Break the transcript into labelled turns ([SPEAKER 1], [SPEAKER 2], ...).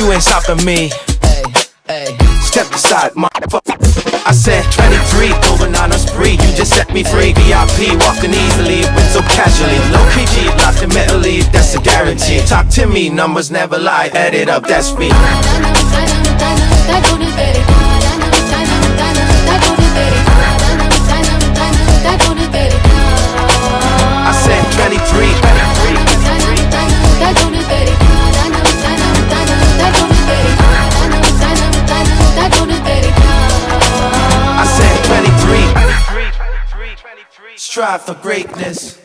[SPEAKER 1] you ain't stopping me. Step aside, motherfucker. I said 23, going on a spree. You just set me free. VIP, walking easily, went so casually. Low key, locked in mentally, that's a guarantee. Talk to me, numbers never lie. Add it up, that's me. I said 23. I said 23. Strive for greatness.